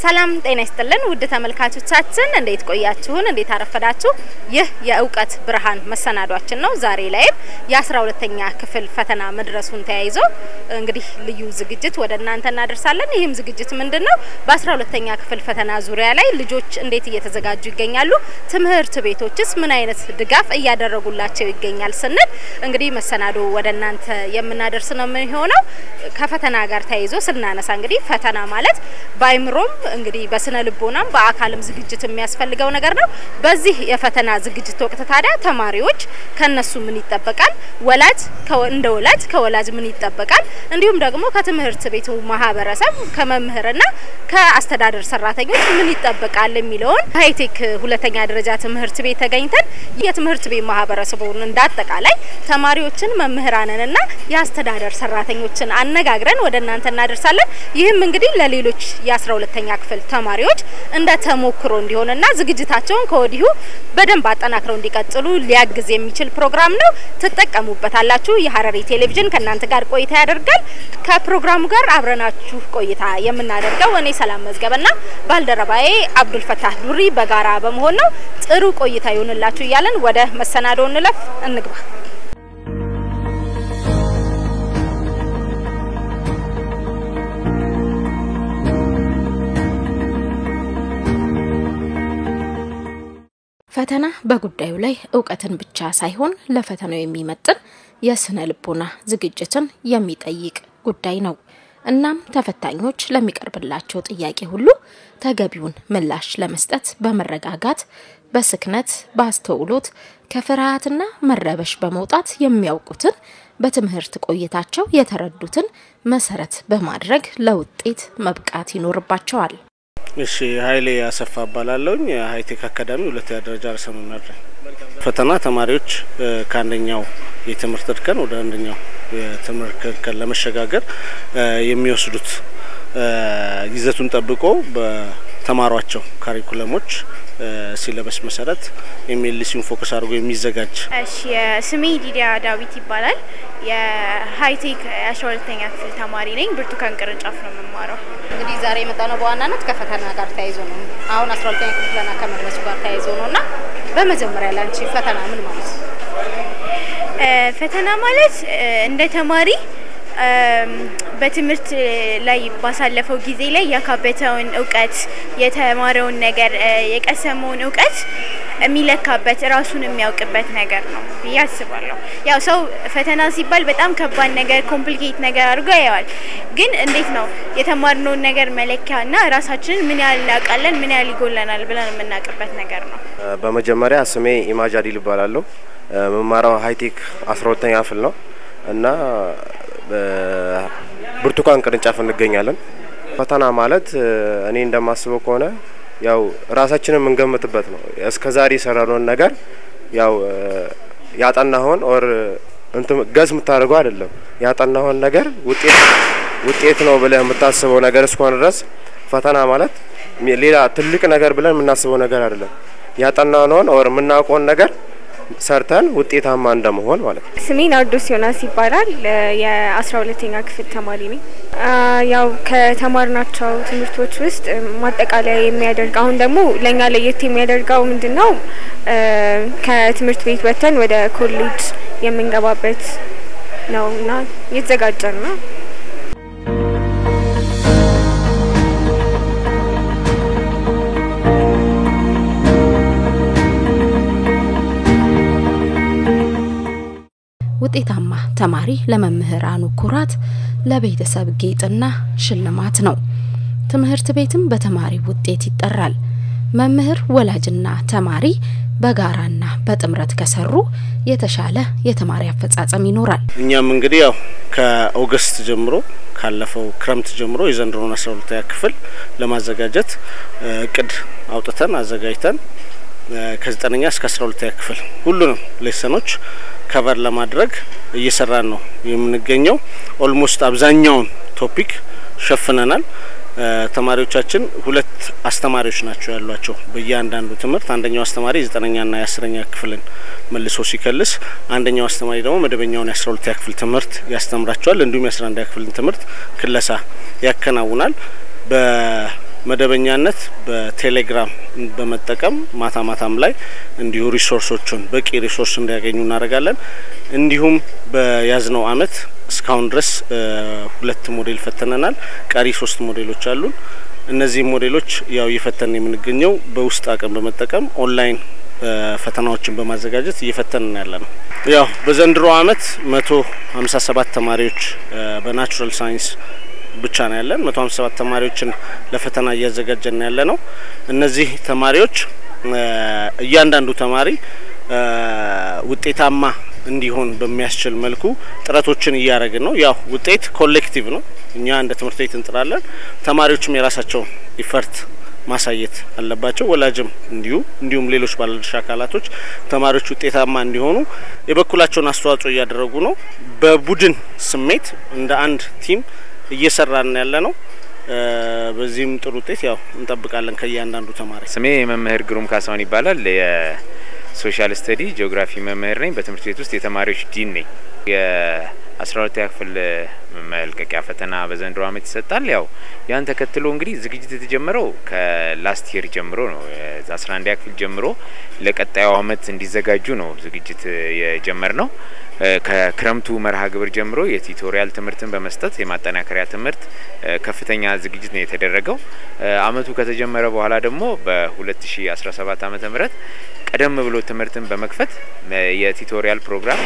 ሰላም ጤና ይስጥልን ውድ ተመልካቾቻችን እንዴት ቆያችሁን እንዴት አረፈዳችሁ ይህ የእውቀት ብርሃን መሰናዷችን ነው ዛሬ ላይ የ12ኛ ክፍል ፈተና መድረሱን ተያይዞ እንግዲህ ልዩ ዝግጅት ወደ እናንተ እናደርሳለን ይህም ዝግጅት ምንድነው በ12ኛ ክፍል ፈተና ዙሪያ ላይ ልጆች እንዴት እየተዘጋጁ ይገኛሉ ትምህርት ቤቶችስ ምን አይነት ድጋፍ እያደረጉላቸው ይገኛል ስንል እንግዲህ መሰናዶ ወደ እናንተ የምናደርስ ነው የሚሆነው ከፈተና ጋር ተያይዞ ስናነሳ እንግዲህ ፈተና ማለት ባይምሮም እንግዲህ በስነ ልቦናም በአካልም ዝግጅት የሚያስፈልገው ነገር ነው በዚህ የፈተና ዝግጅት ወቅት ታዲያ ተማሪዎች ከነሱ ምን ይጠበቃል ወላጅ ከወላጅ ምን ይጠበቃል እንዲሁም ደግሞ ከትምህርት ቤቱ ማህበረሰብ ከመምህርና ከአስተዳደር ሰራተኞች ምን ይጠበቃል የሚለውን ሃይቴክ ሁለተኛ ደረጃ ትምህርት ቤት ተገኝተን የትምህርት ቤት ማህበረሰቡን እንዳጠቃላይ ተማሪዎችን መምህራንንና የአስተዳደር ሰራተኞችን አነጋግረን ወደ እናንተ እናደርሳለን ይህም እንግዲህ ለሌሎች የ12ኛ ክፍል ተማሪዎች እንደ ተሞክሮ እንዲሆንና ዝግጅታቸውን ከወዲሁ በደንብ አጠናክረው እንዲቀጥሉ ሊያግዝ የሚችል ፕሮግራም ነው ተጠቀሙበታላችሁ የሐረሪ ቴሌቪዥን ከናንተ ጋር ቆይታ ያደርጋል ከፕሮግራሙ ጋር አብረናችሁ ቆይታ የምናደርገው እኔ ሰላም መዝገበና ባልደረባዬ አብዱል ፈታህ ዱሪ በጋራ በመሆን ነው ጥሩ ቆይታ ይሁንላችሁ ይያለን ወደ መሰናዶው እንግባ ፈተና በጉዳዩ ላይ ዕውቀትን ብቻ ሳይሆን ለፈተናው የሚመጥን የስነ ልቦና ዝግጅትን የሚጠይቅ ጉዳይ ነው እናም ተፈታኞች ለሚቀርብላቸው ጥያቄ ሁሉ ተገቢውን ምላሽ ለመስጠት በመረጋጋት በስክነት ባስተውሎት ከፍርሃትና መረበሽ በመውጣት የሚያውቁትን በትምህርት ቆይታቸው የተረዱትን መሰረት በማድረግ ለውጤት መብቃት ይኖርባቸዋል እሺ ኃይሌ ያሰፋ ባላለውኝ ሃይቴክ አካዳሚ ሁለተኛ ደረጃ ርዕሰ መምህር ፈተና ተማሪዎች ከአንደኛው የትምህርት እርከን ወደ አንደኛው የትምህርት እርከን ለመሸጋገር የሚወስዱት ይዘቱን ጠብቆ በተማሯቸው ካሪኩለሞች ሲለበስ መሰረት ኤምኤልሲን ፎከስ አድርጎ የሚዘጋጅ እሺ ስሜ ዲዲያ ዳዊት ይባላል የሃይቴክ 12ኛ ክፍል ተማሪ ነኝ ብርቱካን ቅርንጫፍ ነው መማረው እንግዲህ ዛሬ መጣነው በዋናነት ከፈተና ጋር ተያይዞ ነው አሁን 12ኛ ክፍል ፈተና ከመድረሱ ጋር ተያይዞ ነውና በመጀመሪያ ላንቺ ፈተና ምን ማለት ፈተና ማለት እንደ ተማሪ በትምህርት ላይ ባሳለፈው ጊዜ ላይ ያካበተውን ዕውቀት የተማረውን ነገር የቀሰመውን ዕውቀት የሚለካበት ራሱን የሚያውቅበት ነገር ነው ያስባለሁ ያው ሰው ፈተና ሲባል በጣም ከባድ ነገር ኮምፕሊኬት ነገር አድርጎ ያያል ግን እንዴት ነው የተማርነውን ነገር መለኪያና ራሳችንን ምን ያህል እናውቃለን ምን ያህል ይጎለናል ብለን የምናውቅበት ነገር ነው በመጀመሪያ ስሜ ኢማጅ አዲል ይባላልው መማራው ሃይቴክ 12ኛ ክፍል ነው እና በብርቱካን ቅርንጫፍ እንገኛለን ፈተና ማለት እኔ እንደማስበው ከሆነ ያው ራሳችንን እንገምትበት ነው እስከዛሬ ሰራነውን ነገር ያው ያጠናውን ኦር ገዝ ምታደርገው አይደለም ያጠናውን ነገር ውጤት ነው ብለህ የምታስበው ነገር እስከሆነ ድረስ ፈተና ማለት ሌላ ትልቅ ነገር ብለን የምናስበው ነገር አይደለም ያጠናውን ኦር ምናውቀውን ነገር ሰርተን ውጤታማ እንደመሆን ማለት ስሜ ናርዶስ ዮናስ ይባላል የ12ኛ ክፍል ተማሪ ነኝ ያው ከተማርናቸው ትምህርቶች ውስጥ ማጠቃለያ የሚያደርግ አሁን ደግሞ ለኛ ለየት የሚያደርገው ምንድነው ከትምህርት ቤት ወጥተን ወደ ኮሌጅ የምንገባበት ነውና የተዘጋጀን ነው ውጤታማ ተማሪ ለመምህራኑ ኩራት ለቤተሰብ ጌጥና ሽልማት ነው ትምህርት ቤትም በተማሪ ውጤት ይጠራል መምህር ወላጅና ተማሪ በጋራና በጥምረት ከሰሩ የተሻለ የተማሪ አፈጻጸም ይኖራል እኛም እንግዲህ ያው ከኦገስት ጀምሮ ካለፈው ክረምት ጀምሮ የዘንድሮን 12ኛ ክፍል ለማዘጋጀት እቅድ አውጥተን አዘጋጅተን ከ9ኛ እስከ 12ኛ ክፍል ሁሉንም ሌሰኖች ከቨር ለማድረግ እየሰራን ነው የምንገኘው ኦልሞስት አብዛኛውን ቶፒክ ሸፍነናል ተማሪዎቻችን ሁለት አስተማሪዎች ናቸው ያሏቸው በእያንዳንዱ ትምህርት አንደኛው አስተማሪ 9ኛ እና 10ኛ ክፍልን መልሶ ሲከልስ አንደኛው አስተማሪ ደግሞ መደበኛውን 12ኛ ክፍል ትምህርት ያስተምራቸዋል እንዲሁም 11ኛ ክፍልን ትምህርት ክለሳ ያከናውናል መደበኛነት በቴሌግራም በመጠቀም ማታም ላይ እንዲሁ ሪሶርሶችን በቂ ሪሶርስ እንዲያገኙ እናደርጋለን። እንዲሁም በያዝነው አመት እስካሁን ድረስ 2 ሞዴል ፈተነናል። ቀሪ 3 ሞዴሎች አሉን። እነዚህ ሞዴሎች ያው እየፈተንን የምንገኘው በውስጥ አቅም በመጠቀም ኦንላይን ፈተናዎችን በማዘጋጀት እየፈተንን ያለነው። ያው በዘንድሮ አመት 157 ተማሪዎች በናቹራል ሳይንስ ብቻ ነው ያለን። 157 ተማሪዎችን ለፈተና እያዘጋጀን ያለነው። እነዚህ ተማሪዎች እያንዳንዱ ተማሪ ውጤታማ እንዲሆን በሚያስችል መልኩ ጥረቶችን እያደረግን ነው። ያው ውጤት ኮሌክቲቭ ነው። እኛ እንደ ትምህርት ቤት እንጥራለን። ተማሪዎችም የራሳቸው ኢፈርት ማሳየት አለባቸው። ወላጅም እንዲሁም ሌሎች ባለድርሻ አካላቶች ተማሪዎች ውጤታማ እንዲሆኑ የበኩላቸውን አስተዋጽኦ እያደረጉ ነው። በቡድን ስሜት እንደ አንድ ቲም እየሰራን ያለነው። በዚህም ጥሩ ውጤት ያው እንጠብቃለን ከእያንዳንዱ ተማሪ። ስሜ መምህር ግሩም ካሳሁን ይባላል። የሶሻል ስተዲ ጂኦግራፊ መምህር ነኝ። በትምህርት ቤት ውስጥ የተማሪዎች ዲን ነኝ። የ12ኛ ክፍል መልቀቂያ ፈተና በዘንድሮ አመት ይሰጣል። ያው ያን ተከትሎ እንግዲህ ዝግጅት የተጀመረው ከላስት ይር ጀምሮ ነው። 11ኛ ክፍል ጀምሮ ለቀጣዩ አመት እንዲዘጋጁ ነው ዝግጅት የጀመርነው። ከክረምቱ መርሃ ግብር ጀምሮ የቲዩቶሪያል ትምህርትን በመስጠት የማጠናከሪያ ትምህርት ከፍተኛ ዝግጅት ነው የተደረገው። አመቱ ከተጀመረ በኋላ ደግሞ በ2017 ዓመተ ምህረት ቀደም ብሎ ትምህርትን በመክፈት የቲዩቶሪያል ፕሮግራም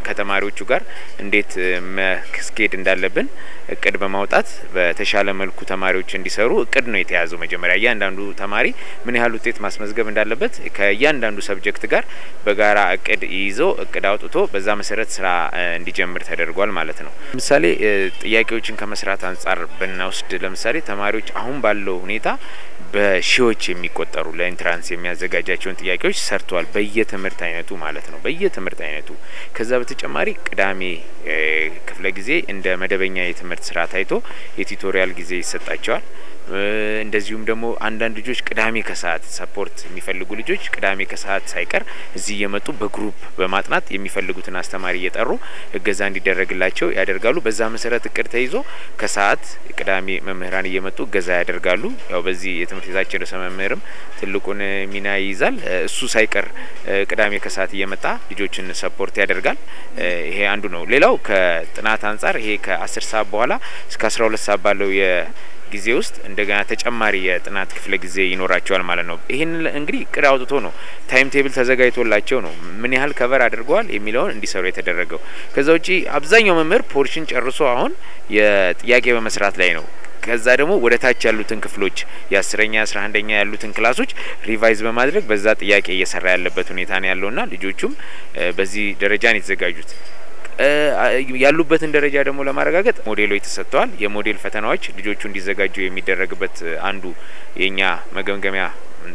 ከተማሪዎቹ ጋር እንዴት መስኬድ እንዳለብን እቅድ በማውጣት በተሻለ መልኩ ተማሪዎች እንዲሰሩ እቅድ ነው የተያዘው። መጀመሪያ እያንዳንዱ ተማሪ ምን ያህል ውጤት ማስመዝገብ እንዳለበት ከእያንዳንዱ ሰብጀክት ጋር በጋራ እቅድ ይዞ እቅድ አውጥቶ በዛ መሰረት ስራ እንዲጀምር ተደርጓል ማለት ነው። ለምሳሌ ጥያቄዎችን ከመስራት አንጻር ብንወስድ ለምሳሌ ተማሪዎች አሁን ባለው ሁኔታ በሺዎች የሚቆጠሩ ለኢንትራንስ የሚያዘጋጃቸውን ጥያቄዎች ሰርተዋል። በየትምህርት አይነቱ ማለት ነው። በየትምህርት አይነቱ ከዛ በተጨማሪ ቅዳሜ ክፍለ ጊዜ እንደ መደበኛ የትምህርት ስራ ታይቶ የቲዩቶሪያል ጊዜ ይሰጣቸዋል። እንደዚሁም ደግሞ አንዳንድ ልጆች ቅዳሜ ከሰዓት ሰፖርት የሚፈልጉ ልጆች ቅዳሜ ከሰዓት ሳይቀር እዚህ እየመጡ በግሩፕ በማጥናት የሚፈልጉትን አስተማሪ እየጠሩ እገዛ እንዲደረግላቸው ያደርጋሉ። በዛ መሰረት እቅድ ተይዞ ከሰዓት ቅዳሜ መምህራን እየመጡ እገዛ ያደርጋሉ። ያው በዚህ የትምህርት ቤታችን ርዕሰ መምህርም ትልቁን ሚና ይይዛል። እሱ ሳይቀር ቅዳሜ ከሰዓት እየመጣ ልጆችን ሰፖርት ያደርጋል። ይሄ አንዱ ነው። ሌላው ከጥናት አንጻር ይሄ ከ10 ሰዓት በኋላ እስከ 12 ሰዓት ባለው ጊዜ ውስጥ እንደገና ተጨማሪ የጥናት ክፍለ ጊዜ ይኖራቸዋል ማለት ነው። ይሄን እንግዲህ እቅድ አውጥቶ ነው ታይም ቴብል ተዘጋጅቶላቸው ነው ምን ያህል ከቨር አድርገዋል የሚለውን እንዲሰሩ የተደረገው። ከዛ ውጪ አብዛኛው መምህር ፖርሽን ጨርሶ አሁን የጥያቄ በመስራት ላይ ነው። ከዛ ደግሞ ወደ ታች ያሉትን ክፍሎች የ10ኛ 11ኛ ያሉትን ክላሶች ሪቫይዝ በማድረግ በዛ ጥያቄ እየሰራ ያለበት ሁኔታ ነው ያለውና ልጆቹም በዚህ ደረጃ ነው የተዘጋጁት። ያሉበትን ደረጃ ደግሞ ለማረጋገጥ ሞዴሎች ተሰጥተዋል። የሞዴል ፈተናዎች ልጆቹ እንዲዘጋጁ የሚደረግበት አንዱ የኛ መገምገሚያ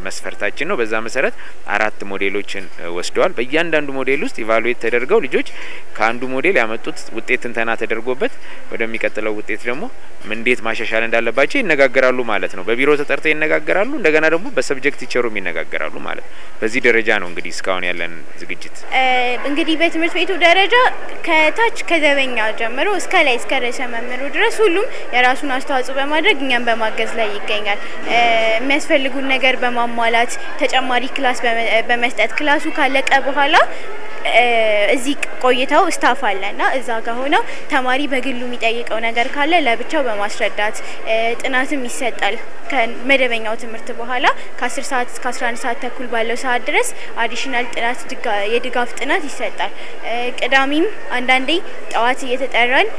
መስፈርታችን ነው። በዛ መሰረት 4 ሞዴሎችን ወስደዋል። በእያንዳንዱ ሞዴል ውስጥ ኢቫሉዌት ተደርገው ልጆች ከአንዱ ሞዴል ያመጡት ውጤት ትንተና ተደርጎበት ወደሚቀጥለው ውጤት ደግሞ እንዴት ማሻሻል እንዳለባቸው ይነጋገራሉ ማለት ነው። በቢሮ ተጠርተው ይነጋገራሉ። እንደገና ደግሞ በሰብጀክት ቲቸሩም ይነጋገራሉ ማለት ነው። በዚህ ደረጃ ነው እንግዲህ እስካሁን ያለን ዝግጅት። እንግዲህ በትምህርት ቤቱ ደረጃ ከታች ከዘበኛ ጀምሮ እስከ ላይ እስከ ርዕሰ መምህሩ ድረስ ሁሉም የራሱን አስተዋጽኦ በማድረግ እኛም በማገዝ ላይ ይገኛል። የሚያስፈልጉን ነገር በማሟላት ተጨማሪ ክላስ በመስጠት ክላሱ ካለቀ በኋላ እዚህ ቆይተው ስታፍ አለና እዛ ጋር ሆነው ተማሪ በግሉ የሚጠይቀው ነገር ካለ ለብቻው በማስረዳት ጥናትም ይሰጣል። ከመደበኛው ትምህርት በኋላ ከ10 ሰዓት እስከ 11 ሰዓት ተኩል ባለው ሰዓት ድረስ አዲሽናል ጥናት የድጋፍ ጥናት ይሰጣል። ቅዳሜም አንዳንዴ ጠዋት እየተጠራን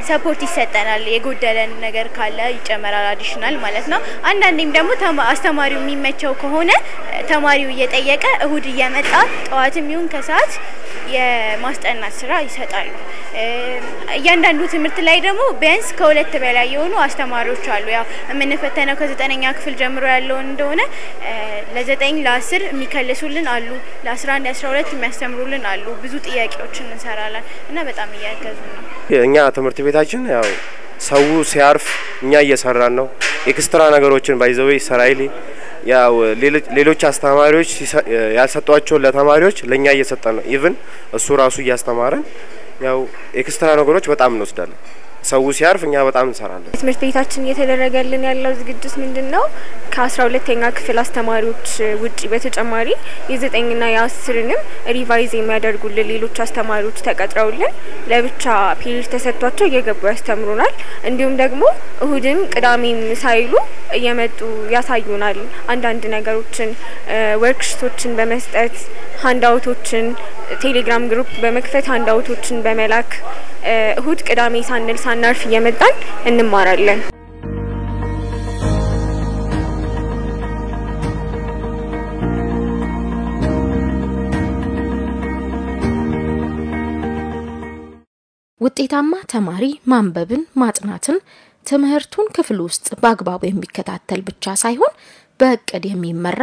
ሰፖርት ይሰጠናል። የጎደለን ነገር ካለ ይጨመራል አዲሽናል ማለት ነው። አንዳንዴም ደግሞ አስተማሪው የሚመቸው ከሆነ ተማሪው እየጠየቀ እሁድ እየመጣ ጠዋትም ይሁን ከሰዓት የማስጠናት ስራ ይሰጣሉ። እያንዳንዱ ትምህርት ላይ ደግሞ ቢያንስ ከ2 በላይ የሆኑ አስተማሪዎች አሉ። ያው የምንፈተነው ከ9ኛ ክፍል ጀምሮ ያለው እንደሆነ ለ9 ለ10 የሚከልሱልን አሉ፣ ለ11 ለ12 የሚያስተምሩልን አሉ። ብዙ ጥያቄዎችን እንሰራለን እና በጣም እያገዙ ነው። እኛ ትምህርት ቤታችን ያው ሰው ሲያርፍ እኛ እየሰራን ነው። ኤክስትራ ነገሮችን ባይዘው ሰራይሊ ያው ሌሎች አስተማሪዎች ያልሰጧቸው ለተማሪዎች ለኛ እየሰጠን ነው። ኢቭን እሱ ራሱ እያስተማረን ያው ኤክስትራ ነገሮች በጣም እንወስዳለን። ሰው ሲያርፍ እኛ በጣም እንሰራለን። ትምህርት ቤታችን እየተደረገልን ያለው ዝግጅት ምንድነው? ከ12ኛ ክፍል አስተማሪዎች ውጪ በተጨማሪ የ9ና የ10ንም ሪቫይዝ የሚያደርጉልን ሌሎች አስተማሪዎች ተቀጥረውልን ለብቻ ፒሪድ ተሰጥቷቸው እየገቡ ያስተምሩናል። እንዲሁም ደግሞ እሁድም ቅዳሜም ሳይሉ እየመጡ ያሳዩናል። አንዳንድ ነገሮችን ወርክሺቶችን በመስጠት ሃንዳውቶችን ቴሌግራም ግሩፕ በመክፈት ሃንዳውቶችን በመላክ እሁድ ቅዳሜ ሳንል ሳናርፍ እየመጣን እንማራለን። ውጤታማ ተማሪ ማንበብን ማጥናትን ትምህርቱን ክፍል ውስጥ በአግባቡ የሚከታተል ብቻ ሳይሆን በእቅድ የሚመራ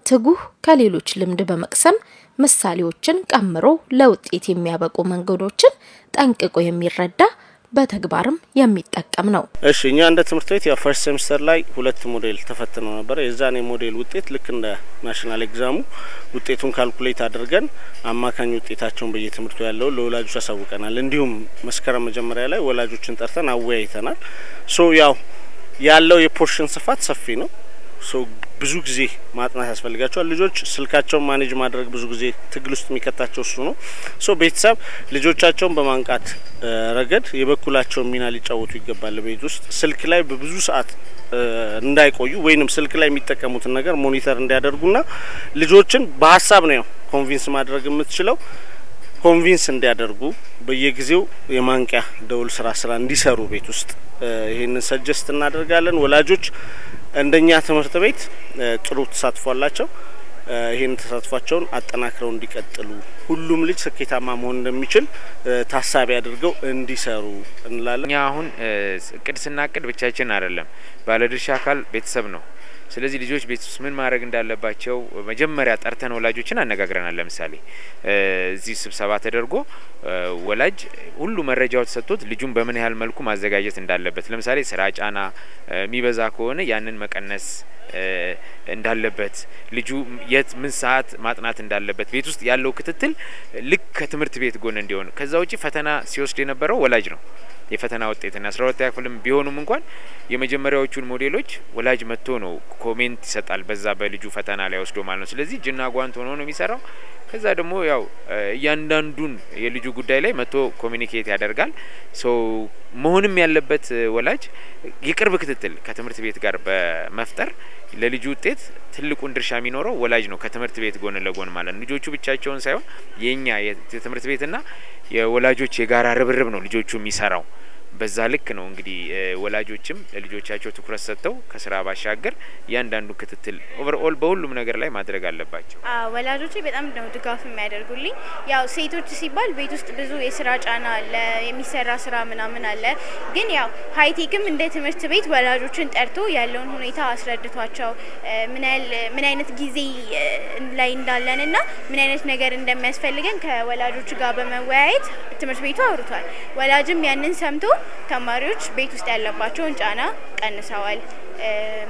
ትጉህ ከሌሎች ልምድ በመቅሰም ምሳሌዎችን ቀምሮ ለውጤት የሚያበቁ መንገዶችን ጠንቅቆ የሚረዳ በተግባርም የሚጠቀም ነው። እሺ እኛ እንደ ትምህርት ቤት ያው ፈርስት ሴሚስተር ላይ 2 ሞዴል ተፈትነው ነበር። የዛኔ ሞዴል ውጤት ልክ እንደ ናሽናል ኤግዛሙ ውጤቱን ካልኩሌት አድርገን አማካኝ ውጤታቸውን በየትምህርቱ ያለው ለወላጆች አሳውቀናል። እንዲሁም መስከረም መጀመሪያ ላይ ወላጆችን ጠርተን አወያይተናል። ሶ ያው ያለው የፖርሽን ስፋት ሰፊ ነው። ሶ ብዙ ጊዜ ማጥናት ያስፈልጋቸዋል። ልጆች ስልካቸውን ማኔጅ ማድረግ ብዙ ጊዜ ትግል ውስጥ የሚከታቸው እሱ ነው። ሶ ቤተሰብ ልጆቻቸውን በማንቃት ረገድ የበኩላቸውን ሚና ሊጫወቱ ይገባል። ቤት ውስጥ ስልክ ላይ በብዙ ሰዓት እንዳይቆዩ ወይንም ስልክ ላይ የሚጠቀሙትን ነገር ሞኒተር እንዲያደርጉና ልጆችን በሀሳብ ነው ኮንቪንስ ማድረግ የምትችለው ኮንቪንስ እንዲያደርጉ በየጊዜው የማንቂያ ደውል ስራ እንዲሰሩ ቤት ውስጥ ይሄንን ሰጀስት እናደርጋለን። ወላጆች እንደኛ ትምህርት ቤት ጥሩ ተሳትፏላቸው ይሄን ተሳትፏቸውን አጠናክረው እንዲቀጥሉ ሁሉም ልጅ ስኬታማ መሆን እንደሚችል ታሳቢ አድርገው እንዲሰሩ እንላለን። እኛ አሁን እቅድ ስናቅድ ብቻችን አይደለም፣ ባለድርሻ አካል ቤተሰብ ነው። ስለዚህ ልጆች ቤት ውስጥ ምን ማድረግ እንዳለባቸው መጀመሪያ ጠርተን ወላጆችን አነጋግረናል። ለምሳሌ እዚህ ስብሰባ ተደርጎ ወላጅ ሁሉ መረጃው ተሰጥቶት ልጁን በምን ያህል መልኩ ማዘጋጀት እንዳለበት፣ ለምሳሌ ስራ ጫና የሚበዛ ከሆነ ያንን መቀነስ እንዳለበት፣ ልጁ የት ምን ሰዓት ማጥናት እንዳለበት፣ ቤት ውስጥ ያለው ክትትል ልክ ከትምህርት ቤት ጎን እንዲሆን። ከዛ ውጪ ፈተና ሲወስድ የነበረው ወላጅ ነው። የፈተና ውጤትና 12ኛ ክፍልም ቢሆኑም እንኳን የመጀመሪያዎቹን ሞዴሎች ወላጅ መጥቶ ነው ኮሜንት ይሰጣል በዛ በልጁ ፈተና ላይ ወስዶ ማለት ነው። ስለዚህ ጅና ጓንት ሆኖ ነው የሚሰራው። ከዛ ደግሞ ያው እያንዳንዱን የልጁ ጉዳይ ላይ መጥቶ ኮሚኒኬት ያደርጋል። ሶ መሆንም ያለበት ወላጅ የቅርብ ክትትል ከትምህርት ቤት ጋር በመፍጠር ለልጁ ውጤት ትልቁን ድርሻ የሚኖረው ወላጅ ነው፣ ከትምህርት ቤት ጎን ለጎን ማለት ነው። ልጆቹ ብቻቸውን ሳይሆን የኛ የትምህርት ቤትና የወላጆች የጋራ ርብርብ ነው ልጆቹ የሚሰራው። በዛ ልክ ነው እንግዲህ ወላጆችም ለልጆቻቸው ትኩረት ሰጥተው ከስራ ባሻገር ያንዳንዱ ክትትል ኦቨርኦል በሁሉም ነገር ላይ ማድረግ አለባቸው። ወላጆቼ በጣም ነው ድጋፍ የሚያደርጉልኝ። ያው ሴቶች ሲባል ቤት ውስጥ ብዙ የስራ ጫና አለ፣ የሚሰራ ስራ ምናምን አለ። ግን ያው ሃይቴክም እንደ ትምህርት ቤት ወላጆችን ጠርቶ ያለውን ሁኔታ አስረድቷቸው ምን አይነት ጊዜ ላይ እንዳለንና ምን አይነት ነገር እንደሚያስፈልገን ከወላጆች ጋር በመወያየት ትምህርት ቤቱ አውርቷል። ወላጅም ያንን ሰምቶ ተማሪዎች ቤት ውስጥ ያለባቸውን ጫና ቀንሰዋል።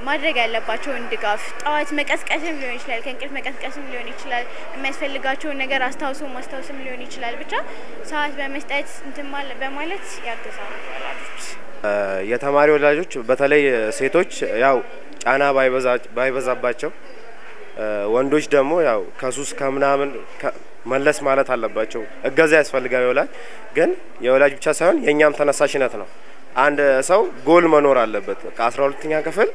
ማድረግ ያለባቸውን ድጋፍ ጠዋት መቀስቀስም ሊሆን ይችላል፣ ከእንቅልፍ መቀስቀስም ሊሆን ይችላል፣ የሚያስፈልጋቸውን ነገር ማስታወስም ሊሆን ይችላል። ብቻ ሰዓት በመስጠት እንትማል በማለት ያግዛሉ ወላጆች። የተማሪ ወላጆች በተለይ ሴቶች ያው ጫና ባይበዛባቸው፣ ወንዶች ደግሞ ያው ከሱስ ከምናምን መለስ ማለት አለባቸው። እገዛ ያስፈልጋል የወላጅ ግን የወላጅ ብቻ ሳይሆን የኛም ተነሳሽነት ነው። አንድ ሰው ጎል መኖር አለበት። ከ12ኛ ክፍል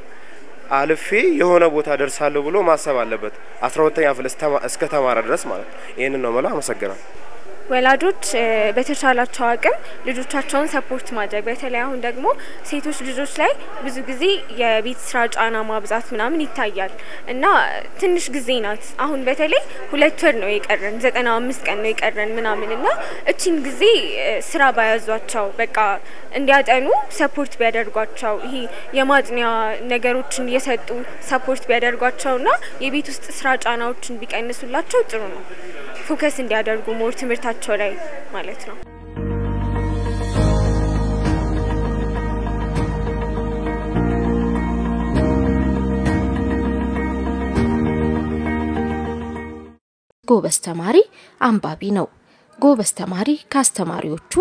አልፌ የሆነ ቦታ ደርሳለሁ ብሎ ማሰብ አለበት። 12ኛ ክፍል እስከ ተማረ ድረስ ማለት ይሄንን ነው ማለት። አመሰግናለሁ። ወላጆች በተቻላቸው አቅም ልጆቻቸውን ሰፖርት ማድረግ፣ በተለይ አሁን ደግሞ ሴቶች ልጆች ላይ ብዙ ጊዜ የቤት ስራ ጫና ማብዛት ምናምን ይታያል እና ትንሽ ጊዜ ናት። አሁን በተለይ 2 ወር ነው የቀረን፣ 95 ቀን ነው የቀረን ምናምን እና እቺን ጊዜ ስራ ባያዟቸው በቃ እንዲያጠኑ ሰፖርት ቢያደርጓቸው፣ ይሄ የማጥኛ ነገሮችን እየሰጡ ሰፖርት ቢያደርጓቸውና የቤት ውስጥ ስራ ጫናዎችን ቢቀንሱላቸው ጥሩ ነው። ፎከስ እንዲያደርጉ ሞር ትምህርታቸው ላይ ማለት ነው። ጎበዝ ተማሪ አንባቢ ነው። ጎበዝ ተማሪ ካስተማሪዎቹ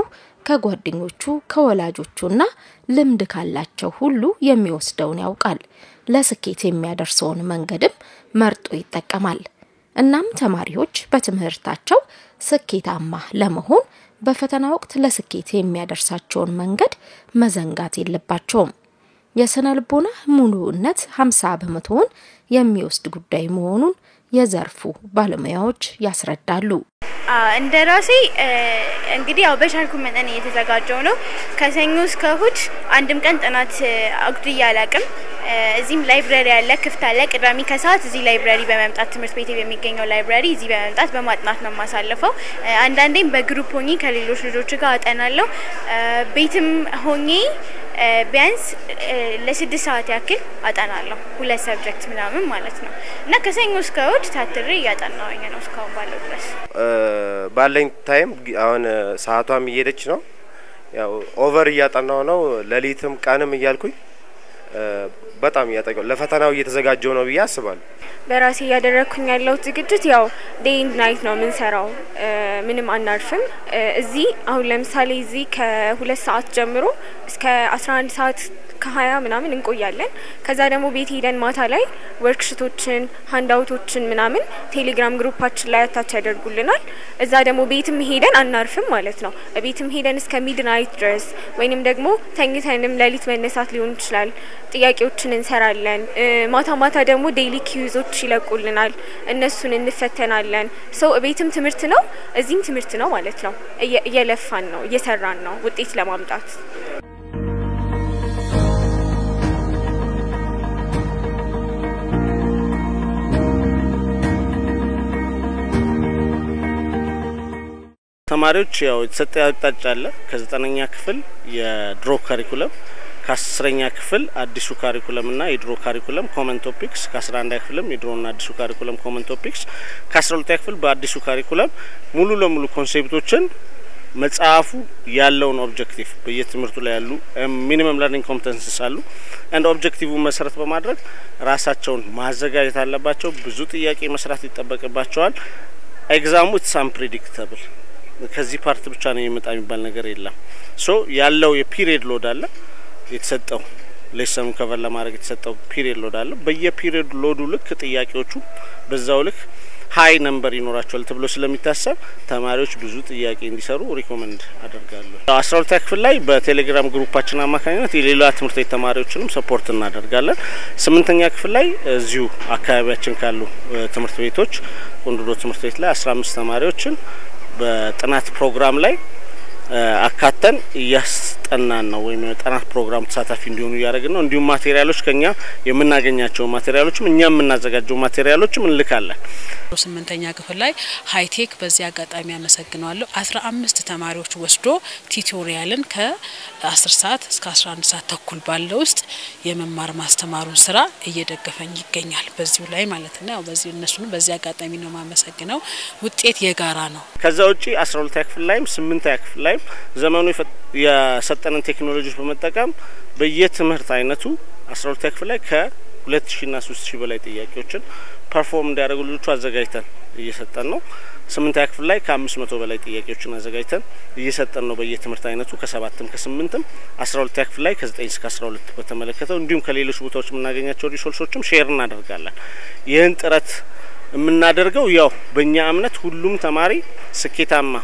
ከጓደኞቹ ከወላጆቹና ልምድ ካላቸው ሁሉ የሚወስደውን ያውቃል። ለስኬት የሚያደርሰውን መንገድም መርጦ ይጠቀማል። እናም ተማሪዎች በትምህርታቸው ስኬታማ ለመሆን በፈተና ወቅት ለስኬት የሚያደርሳቸውን መንገድ መዘንጋት የለባቸውም። የስነ ልቦና ሙሉነት 50% የሚወስድ ጉዳይ መሆኑን የዘርፉ ባለሙያዎች ያስረዳሉ። እንደራሴ እንግዲህ ያው በቻልኩ መጠን እየተዘጋጀው ነው። ከሰኞ እስከ እሁድ አንድም ቀን ጥናት አጉድዬ አላቅም። እዚህም ላይብራሪ ያለ ክፍት አለ። ቅዳሜ ከሰዓት እዚህ ላይብራሪ በመምጣት ትምህርት ቤት የሚገኘው ላይብራሪ እዚህ በመምጣት በማጥናት ነው ማሳለፈው። አንዳንዴም በግሩፕ ሆኜ ከሌሎች ልጆች ጋር አጠናለሁ። ቤትም ሆኜ ቢያንስ ለ6 ሰዓት ያክል አጠናለሁ። 2 ሰብጀክት ምናምን ማለት ነው። እና ከሰኞ እስከ እሁድ ታትሬ እያጠናሁኝ ነው እስካሁን ባለው ድረስ። ባለኝ ታይም አሁን ሰዓቷም እየሄደች ነው። ያው ኦቨር እያጠናሁ ነው። ለሊትም ቀንም እያልኩኝ በጣም ያጠቀው ለፈተናው እየተዘጋጀው ነው ብዬ አስባለሁ። በራሴ ያደረኩኝ ያለው ዝግጅት ያው ዴይ ኤንድ ናይት ነው ምንሰራው። ምንም አናርፍም። እዚህ አሁን ለምሳሌ እዚህ ከ2 ሰዓት ጀምሮ እስከ 11 ሰዓት ከ20 ምናምን እንቆያለን። ከዛ ደግሞ ቤት ሄደን ማታ ላይ ወርክሺቶችን ሃንዳውቶችን ምናምን ቴሌግራም ግሩፓችን ላይ አታች ያደርጉልናል። እዛ ደግሞ ቤትም ሄደን አናርፍም ማለት ነው። ቤትም ሄደን እስከ ሚድናይት ድረስ ወይንም ደግሞ ተኝተንም ለሊት መነሳት ሊሆን ይችላል ጥያቄዎችን እንሰራለን። ማታ ደግሞ ዴይሊ ኪዩዞች ይለቁልናል። እነሱን እንፈተናለን። ቤትም ትምህርት ነው እዚህም ትምህርት ነው ማለት ነው። እየለፋን ነው እየሰራን ነው ውጤት ለማምጣት። ተማሪዎች ያው የተሰጠ አቅጣጫ አለ። ከ9ኛ ክፍል የድሮ ካሪኩለም፣ ከ10ኛ ክፍል አዲሱ ካሪኩለም እና የድሮ ካሪኩለም ኮመን ቶፒክስ፣ ከ11ኛ ክፍልም የድሮና አዲሱ ካሪኩለም ኮመን ቶፒክስ፣ ከ12ኛ ክፍል በአዲሱ ካሪኩለም ሙሉ ለሙሉ ኮንሴፕቶችን መጽሐፉ ያለውን ኦብጀክቲቭ በየትምህርቱ ላይ ያሉ ሚኒመም ለርኒንግ ኮምፒተንሲስ አሉ አንድ ኦብጀክቲቭን መሰረት በማድረግ ራሳቸውን ማዘጋጀት አለባቸው። ብዙ ጥያቄ መስራት ይጠበቅባቸዋል። ኤግዛሙ ኢትስ አንፕሬዲክተብል ከዚህ ፓርት ብቻ ነው የሚመጣ የሚባል ነገር የለም። ያለው የፒሪየድ ሎድ አለ። የተሰጠው ሌሰኑ ከቨር ለማድረግ የተሰጠው ፒሪየድ ሎድ አለ። በየፒሪየድ ሎዱ ልክ ጥያቄዎቹ በዛው ልክ ሃይ ነምበር ይኖራቸዋል ተብሎ ስለሚታሰብ ተማሪዎች ብዙ ጥያቄ እንዲሰሩ ሪኮመንድ አደርጋለሁ። 12ኛ ክፍል ላይ በቴሌግራም ግሩፓችን አማካኝነት የሌላ ትምህርት ቤት ተማሪዎችንም ሰፖርት እናደርጋለን። 8ኛ ክፍል ላይ እዚሁ አካባቢያችን ካሉ ትምህርት ቤቶች ቆንዶዶ ትምህርት ቤት ላይ 15 ተማሪዎችን በጥናት ፕሮግራም ላይ አካተን ያስጠናን ነው ወይም ጥናት ፕሮግራም ተሳታፊ እንዲሆኑ ያደረግን ነው። እንዲሁም ማቴሪያሎች ከኛ የምናገኛቸው ማቴሪያሎችም እኛ የምናዘጋጀው ማቴሪያሎችም እንልካለን። 8ኛ ክፍል ላይ ሃይቴክ በዚህ አጋጣሚ ያመሰግናለሁ 15 ተማሪዎች ወስዶ ቲዩቶሪያልን ከ10 ሰዓት እስከ 11 ሰዓት ተኩል ባለው ውስጥ የመማር ማስተማሩን ስራ እየደገፈኝ ይገኛል። በዚሁ ላይ ማለት ነው። ያው በዚህ እነሱን በዚህ አጋጣሚ ነው ማመሰግነው። ውጤት የጋራ ነው። ከዛ ውጪ 12ኛ ክፍል ላይም 8ኛ ክፍል ላይም ዘመኑ የሰጠንን ቴክኖሎጂዎች በመጠቀም በየትምህርት አይነቱ 12ኛ ክፍል ላይ ከ2000 እና 3000 በላይ ጥያቄዎችን ፐርፎርም እንዲያደርጉ ልጆቹ አዘጋጅተን እየሰጠን ነው። 8ኛ ክፍል ላይ ከ500 በላይ ጥያቄዎችን አዘጋጅተን እየሰጠን ነው በየትምህርት አይነቱ ከ7ም ከ8ም 12ኛ ክፍል ላይ ከ9 እስከ 12 በተመለከተው እንዲሁም ከሌሎች ቦታዎች የምናገኛቸው ሪሶርሶችም ሼር እናደርጋለን። ይህን ጥረት የምናደርገው ያው በእኛ እምነት ሁሉም ተማሪ ስኬታማ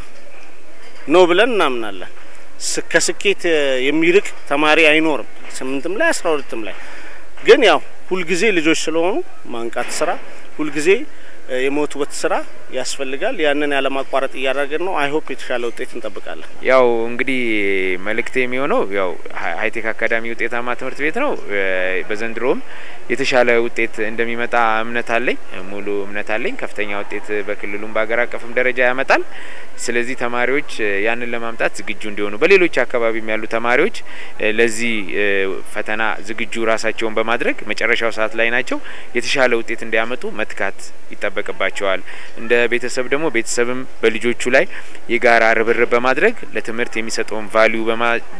ነው ብለን እናምናለን። ከስኬት የሚርቅ ተማሪ አይኖርም። 8ም ላይ 12ም ላይ ግን ያው ሁሉ ጊዜ ልጆች ስለሆኑ ማንቃት ስራ ሁሉ ጊዜ የሞቱበት ስራ ያስፈልጋል። ያንን ያለ ማቋረጥ እያደረግን ነው። አይ ሆፕ የተሻለ ውጤት እንጠብቃለን። ያው እንግዲህ መልእክቴ የሚሆነው ያው ሃይቴክ አካዳሚ ውጤታማ ትምህርት ቤት ነው። በዘንድሮም የተሻለ ውጤት እንደሚመጣ እምነት አለኝ፣ ሙሉ እምነት አለኝ። ከፍተኛ ውጤት በክልሉም በአገር አቀፍም ደረጃ ያመጣል። ስለዚህ ተማሪዎች ያንን ለማምጣት ዝግጁ እንዲሆኑ፣ በሌሎች አካባቢም ያሉ ተማሪዎች ለዚህ ፈተና ዝግጁ ራሳቸውን በማድረግ መጨረሻው ሰዓት ላይ ናቸው የተሻለ ውጤት እንዲያመጡ መትካት ይጠበቅባቸዋል። እንደ ቤተሰብ ደግሞ ቤተሰብም በልጆቹ ላይ የጋራ ርብርብ በማድረግ ለትምህርት የሚሰጠውን ቫልዩ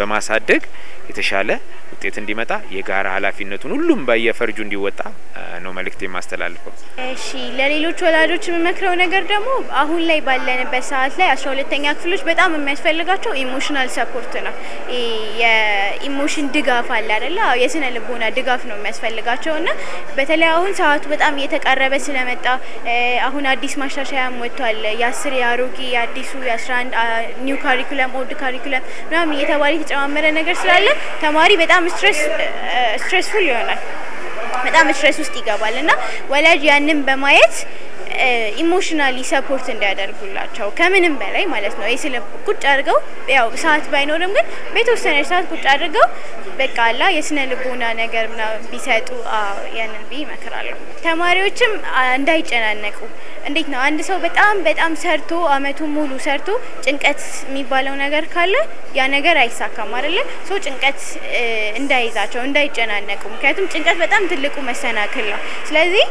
በማሳደግ የተሻለ ውጤት እንዲመጣ የጋራ ኃላፊነቱን ሁሉም በየፈርጁ እንዲወጣ ነው መልእክት የማስተላልፈው። እሺ ለሌሎች ወላጆች የምመክረው ነገር ደግሞ አሁን ላይ ባለንበት ሰዓት ላይ 12ኛ ክፍሎች በጣም የሚያስፈልጋቸው ኢሞሽናል ሰፖርት ነው። የኢሞሽን ድጋፍ አለ አይደል? የስነ ልቦና ድጋፍ ነው የሚያስፈልጋቸውና በተለይ አሁን ሰዓቱ በጣም እየተቃረበ ስለመጣ አሁን አዲስ ማሻሻያም ወጥቷል። የ10 የአሮጌ የአዲሱ የ11 ኒው ካሪኩለም ኦልድ ካሪኩለም ምናምን እየተባለ የተጨማመረ ነገር ስላለ ተማሪ በጣም ስትሬስፉል ይሆናል። በጣም ስትሬስ ውስጥ ይገባልና ወላጅ ያንን በማየት ኢሞሽናሊ ሰፖርት እንዲያደርጉላቸው ከምንም በላይ ማለት ነው። ይስለ ቁጭ አድርገው ያው ሰዓት ባይኖርም ግን በተወሰነ ሰዓት ቁጭ አድርገው በቃላ የስነ ልቦና ነገር ቢሰጡ ያንን ይመክራሉ። ተማሪዎችም እንዳይጨናነቁ እንዴት ነው አንድ ሰው በጣም ሰርቶ አመቱ ሙሉ ሰርቶ ጭንቀት የሚባለው ነገር ካለ ያ ነገር አይሳካም አይደለ? ሶ ጭንቀት እንዳይዛቸው እንዳይጨናነቁ፣ ምክንያቱም ጭንቀት በጣም ትልቁ መሰናክል ነው። ስለዚህ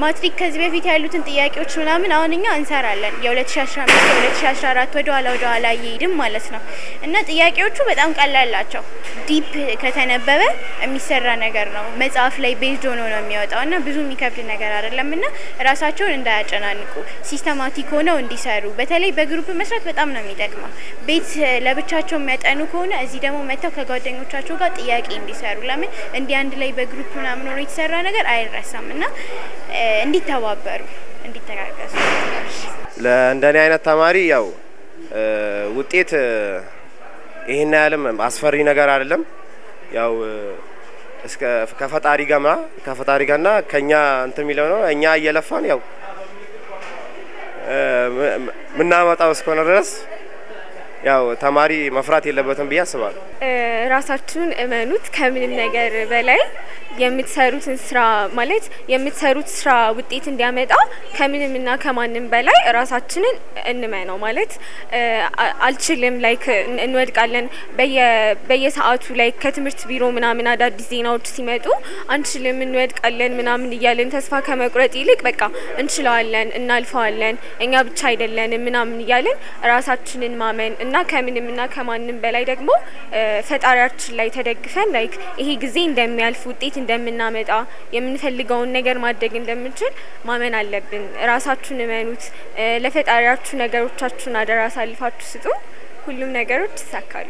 ማትሪክ ከዚህ በፊት ያሉትን ጥያቄዎች ምናምን አሁንኛ እንሰራለን የ2015 የ2014 ወደ ኋላ ይሄድም ማለት ነው። እና ጥያቄዎቹ በጣም ቀላል ናቸው። ዲፕ ከተነበበ የሚሰራ ነገር ነው። መጽሐፍ ላይ ቤዝድ ሆኖ ነው የሚወጣውና ብዙ የሚከብድ ነገር አይደለምና ራሳቸውን እንዳያጨናንቁ ሲስተማቲክ ሆነው እንዲሰሩ፣ በተለይ በግሩፕ መስራት በጣም ነው የሚጠቅመው። ቤት ለብቻቸው የሚያጠኑ ከሆነ እዚህ ደግሞ መተው ከጓደኞቻቸው ጋር ጥያቄ እንዲሰሩ፣ ለምን እንዲህ አንድ ላይ በግሩፕ ምናምን ሆኖ የተሰራ ነገር አይረሳምና እንዲተባበሩ እንዲተጋገዙ። ለእንደኔ አይነት ተማሪ ያው ውጤት ይሄን ያለም አስፈሪ ነገር አይደለም። ያው እስከ ከፈጣሪ ጋርና ከኛ እንትን የሚለው ነው። እኛ እየለፋን ያው ምናመጣው እስከሆነ ድረስ ያው ተማሪ መፍራት የለበትም ብዬ አስባለሁ። ራሳችሁን እመኑት። ከምንም ነገር በላይ የምትሰሩትን ስራ ማለት የምትሰሩት ስራ ውጤት እንዲያመጣ ከምንምና ከማንም በላይ ራሳችንን እንመነው። ማለት አልችልም ላይክ እንወድቃለን በየሰዓቱ ላይ ከትምህርት ቢሮ ምናምን አዳዲስ ዜናዎች ሲመጡ አንችልም እንወድቃለን ምናምን እያለን ተስፋ ከመቁረጥ ይልቅ በቃ እንችላለን እናልፈዋለን እኛ ብቻ አይደለንም ምናምን እያለን ራሳችንን ማመን እና ከምንምና ከማንም በላይ ደግሞ ፈጣሪያችን ላይ ተደግፈን ላይክ ይሄ ጊዜ እንደሚያልፍ ውጤት እንደምናመጣ የምንፈልገውን ነገር ማድረግ እንደምንችል ማመን አለብን። ራሳችሁን እመኑት። ለፈጣሪያችሁ ነገሮቻችሁን አደራ አሳልፋችሁ ስጡ። ሁሉም ነገሮች ይሳካሉ።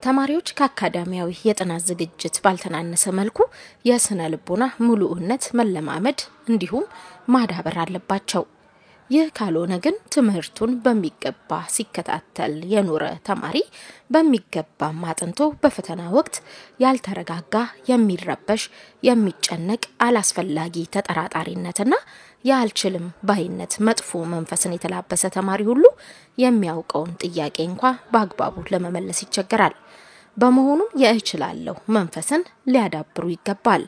ተማሪዎች ከአካዳሚያዊ የጥናት ዝግጅት ባልተናነሰ መልኩ የስነ ልቦና ሙሉነት መለማመድ እንዲሁም ማዳበር አለባቸው። ይህ ካልሆነ ግን ትምህርቱን በሚገባ ሲከታተል የኖረ ተማሪ በሚገባ ማጥንቶ በፈተና ወቅት ያልተረጋጋ፣ የሚረበሽ፣ የሚጨነቅ፣ አላስፈላጊ ተጠራጣሪነትና ያልችልም ባይነት መጥፎ መንፈስን የተላበሰ ተማሪ ሁሉ የሚያውቀውን ጥያቄ እንኳን በአግባቡ ለመመለስ ይቸገራል። በመሆኑም የእችላለሁ መንፈስን ሊያዳብሩ ይገባል።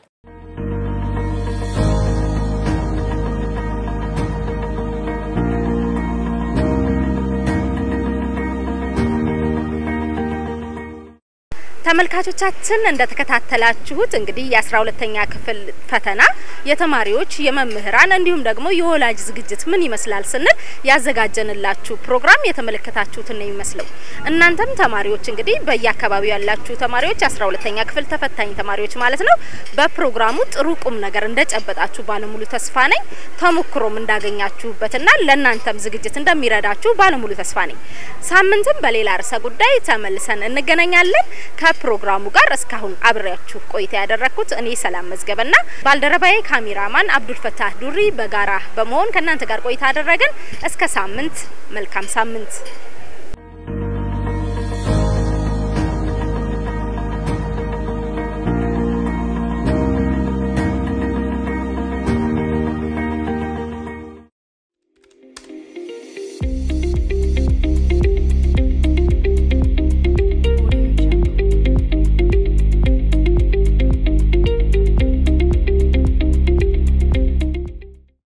ተመልካቾቻችን እንደተከታተላችሁት እንግዲህ የ12ኛ ክፍል ፈተና የተማሪዎች የመምህራን እንዲሁም ደግሞ የወላጅ ዝግጅት ምን ይመስላል ስንል ያዘጋጀንላችሁ ፕሮግራም የተመለከታችሁት ነው ይመስለው። እናንተም ተማሪዎች እንግዲህ በየአካባቢው ያላችሁ ተማሪዎች 12ኛ ክፍል ተፈታኝ ተማሪዎች ማለት ነው በፕሮግራሙ ጥሩ ቁም ነገር እንደጨበጣችሁ ባለሙሉ ተስፋ ነኝ። ተሞክሮም እንዳገኛችሁበትና ለእናንተም ዝግጅት እንደሚረዳችሁ ባለሙሉ ተስፋ ነኝ። ሳምንትም በሌላ ርዕሰ ጉዳይ ተመልሰን እንገናኛለን። ፕሮግራሙ ጋር እስካሁን አብሬያችሁ ቆይታ ያደረኩት እኔ ሰላም መዝገበና ባልደረባዬ ካሜራማን አብዱል ፈታህ ዱሪ በጋራ በመሆን ከናንተ ጋር ቆይታ አደረግን። እስከ ሳምንት መልካም ሳምንት።